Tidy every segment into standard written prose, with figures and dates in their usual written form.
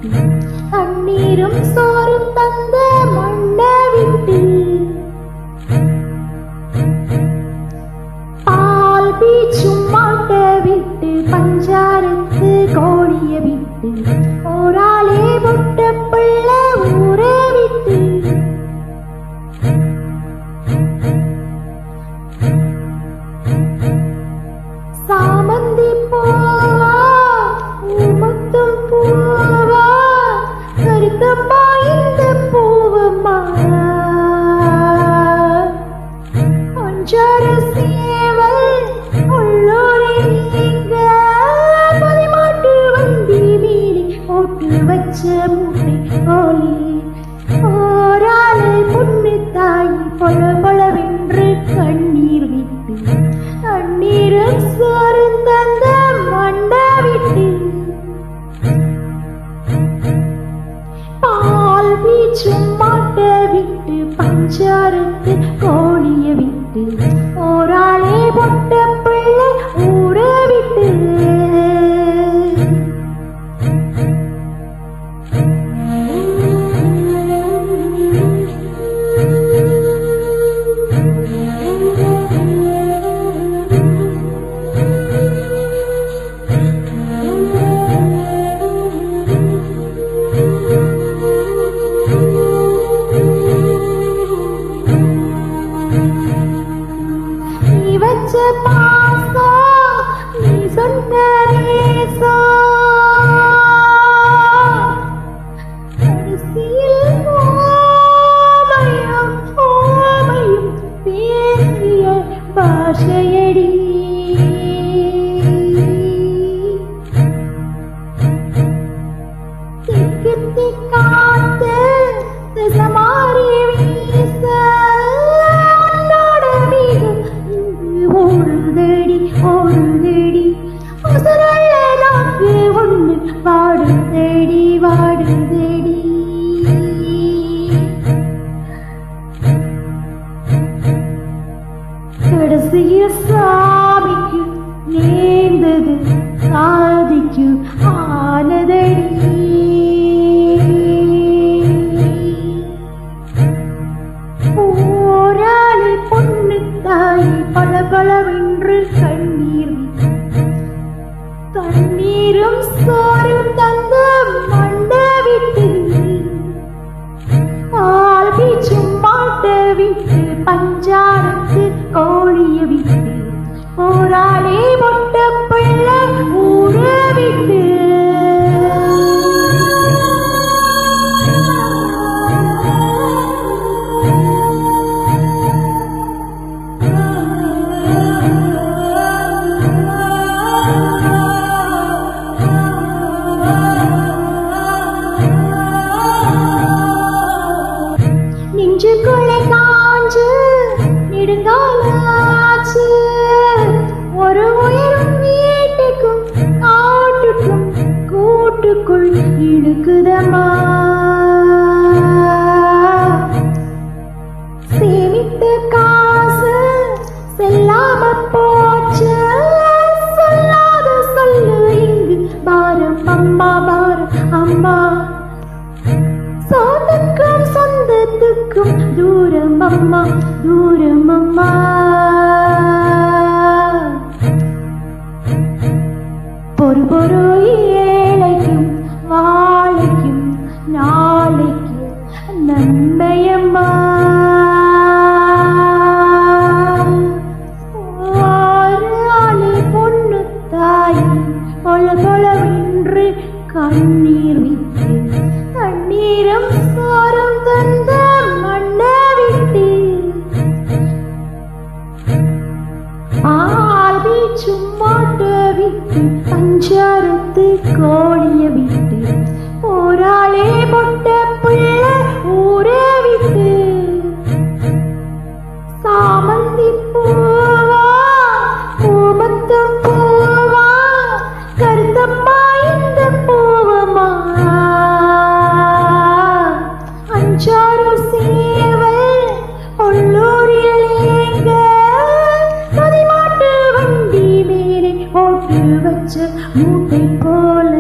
விட்டு தண்ணீரும் சோறும் தந்த மண்ணை விட்டு பால் பீச்சும் மாட்டை விட்டு பஞ்சாரத்து கோழிய விட்டு ஓராளே பொட்ட பிள்ளை ஊரை விட்டு சாமந்தி பூவா ஊமத்தும் பூவா கருத்தம்மா இந்த பூவம்மா அஞ்சாறு சேவல் உள்ளூரே நீங்க பதிமாட்டு வண்டி மீறி போட்டு வச்ச மூட்டை கோலி ஓராளை பொண்ணு தாய் பொல பொலவென்று கண்ணீர் விட்டு தண்ணீரும் சோறும் தந்த மண்டை விட்டு பால் பீச்சும் மாட்டை விட்டு பஞ்சாரத்து கோழிய விட்டு ஓராளே பொட்ட பிள்ளை ஊரை விட்டு வச்ச பாசம் நீ சொன்ன கடைசியில் ஓமையும் ஓமையும் பேசிய பாஷையடி திக்கு திக்காத்து திசமாறி வீச ஓடுதடி உசரல்ல நாக்கு ஒண்ணு வாடுதடி வாடுதடி கடைசியில் சாமிக்கு நேர்ந்தது சாதிக்கு ஆனதடி ஓராளி பொண்ணு தாய் பளபளவென்று கண்ணீர் தண்ணீரும் சோறும் தந்த மண்டை விட்டு பால் பீச்சும் மாட்டை விட்டு பஞ்சாரத்து கோழிய விட்டு ஓராளே பொட்ட பிள்ளை ஊரை விட்டு நெஞ்சுக்குள்ளே காஞ்சு நெடுங்காலாச்சு ஒரு உயரும் வீட்டுக்கும் காட்டுக்கும் கூட்டுக்குள் இழுக்குதம்மா சேமித்த காசு செல்லாம போச்சு சொல்லாத சொல்லு இங்கு பாரம் அம்மா பாரம் அம்மா சொந்தக்கும் சொந்தத்துக்கும் தூரம் அம்மா தூரம் அம்மா பொறு பொறு ஏழைக்கும் வாழைக்கும் நாளைக்கு நன்மையம்மா ஆறு பொண்ணு தாய் பொல பொலவென்று கண்ணீர் விட்டு தண்ணீரும் சோறும் தந்த மண்ணை விட்டு பால் பீச்சும் மாட்டை விட்டு பஞ்சாரத்து கோழிய விட்டு ஓராளே பொட்ட பிள்ளை ஊரை விட்டு சாமந்தி பூவா ஊமத்தம் பூவா கருத்தம்மா இந்த பூவமா அஞ்சாறு சேவல் உள்ளூரில் ஏங்க பதிமாட்டு வண்டி மேலே போட்டு வச்ச மூட்டை போல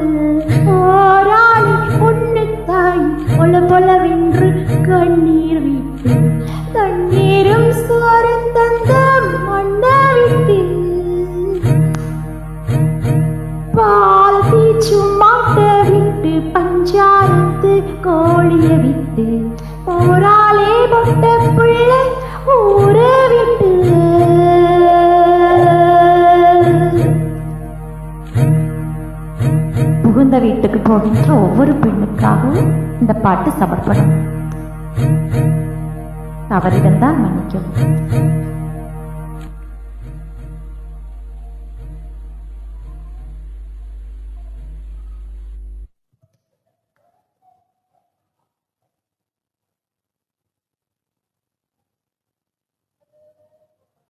ஓராளி வீட்டுக்கு போகின்ற ஒவ்வொரு பெண்ணுக்காகவும் இந்த பாட்டு சமர்ப்பணம். தவறிடம்தான் மன்னிக்கவும்.